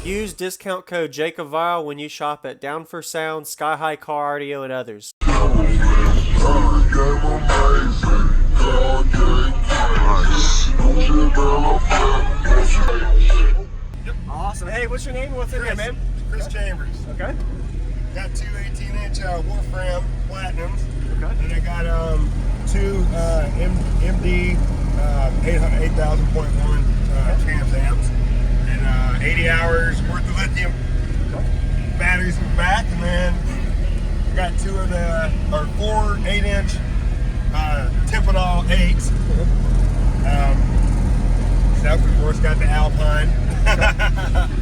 Use discount code JACOBVILE when you shop at Down for Sound, Sky High Car Audio, and others. Awesome. Hey, what's your name? What's in here, man? Chris Chambers. Okay. Got two 18-inch wolfram platinums. Okay. And I got two MD 8000.1 trans amps and 80 hours worth of lithium batteries in the back, and then I got two of the four 8-inch Tempanol 8s. Stuff, of course, got the Alpine.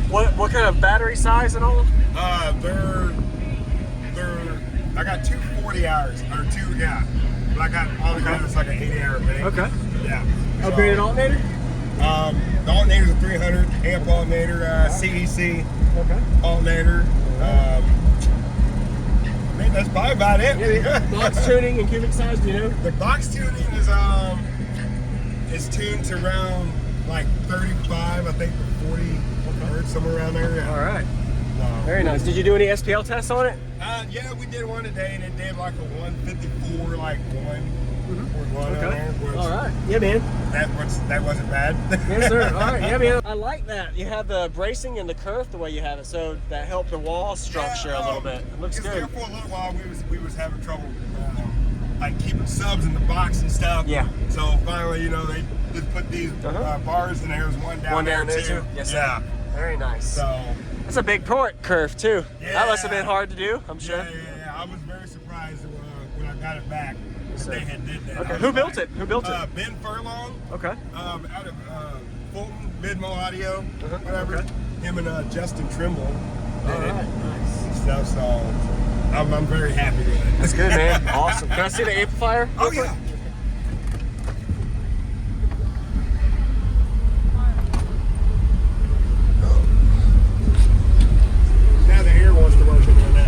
What kind of battery size and all? They're I got two 40 hours or two, yeah. But I got all together it's like an 80-hour thing. Okay. Yeah. Upgraded alternator? The alternator's a 300 amp alternator, CEC alternator. Man, that's probably about it. Yeah, box tuning and cubic size, do you know? The box tuning is tuned to around like 35, I think, to 40 hertz, somewhere around there. Yeah. All right. Very nice. Did you do any SPL tests on it? Yeah, we did one today, and it did like a 154, like one. Okay. All right. Yeah, man. That wasn't bad. Yes, sir. All right. Yeah, man. I like that. You have the bracing and the kerf the way you have it, so that helped the wall structure a little bit. It looks good. There for a little while, we was having trouble like keeping subs in the box and stuff. Yeah. So finally, you know, they just put these bars in there. There's one down there too. Yes, sir. Yeah. Very nice. So that's a big port curve too. Yeah. That must have been hard to do, I'm sure. Yeah. I was very surprised when I got it back. They had did that. Okay. Who built it? Who built it? Ben Furlong. Okay. Out of Fulton, Midmo Audio, whatever. Okay. Him and Justin Trimble did it. Nice. And stuff. So I'm very happy with it. That's good, man. Awesome. Can I see the amplifier? Oh yeah. Now the air wants to work in there now.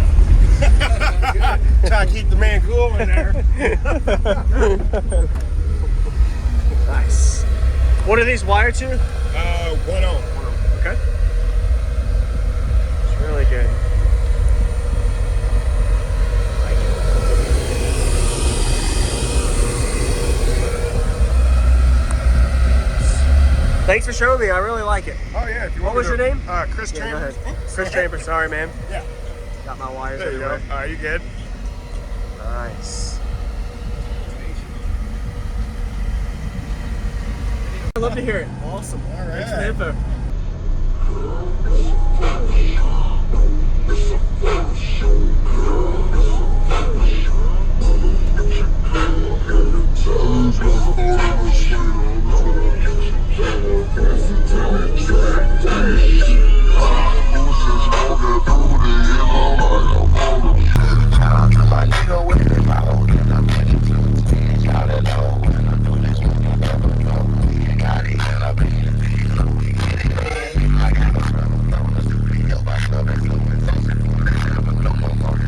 Try to keep the man cool in there. Nice. What are these wired to? 1 ohm. Okay. It's really good. Thanks for showing me. I really like it. Oh yeah. If you What want was your name? Chris Yeah, Chambers. go ahead. Chris Chambers. Sorry, man. Yeah. Got my wires There you go. everywhere. Are you good? Nice. I'd love to hear it. Awesome. All right. Thanks for the info. No more.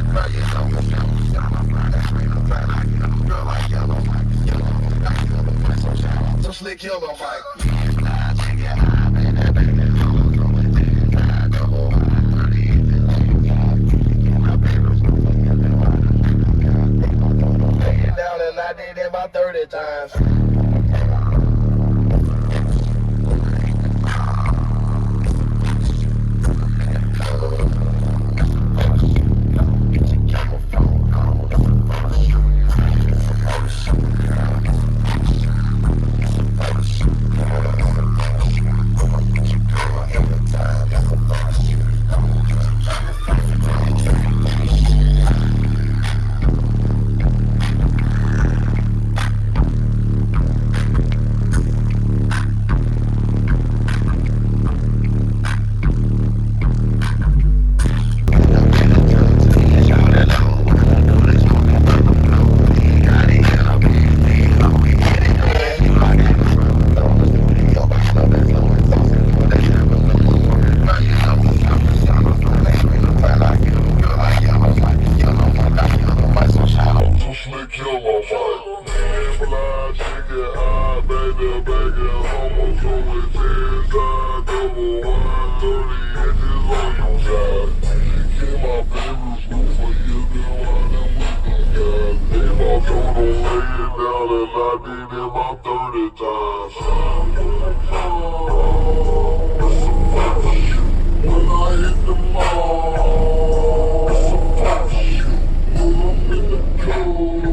did it about 30 times. When I hit the mall, I'm in the cold.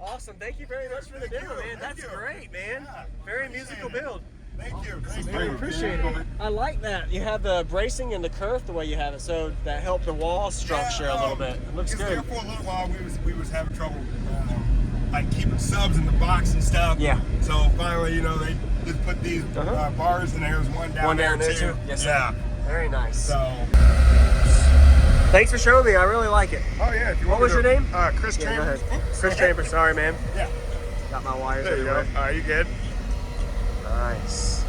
Awesome. Thank you very much for the demo, man. That's great, man. Very musical build. Thank you. I appreciate it. I like that. You have the bracing and the kerf the way you have it, so that helped the wall structure a little bit. It looks good. There for a little while, we was having trouble like keeping subs in the box and stuff. Yeah. So finally, you know, they just put these bars, and there's one down there too. Yes, yeah. sir. Very nice. So. Thanks for showing me. I really like it. Oh yeah. If you what was your name? Chris Chambers. Chris Chambers. Sorry, man. Yeah. Got my wires There you go. everywhere. You good? Nice.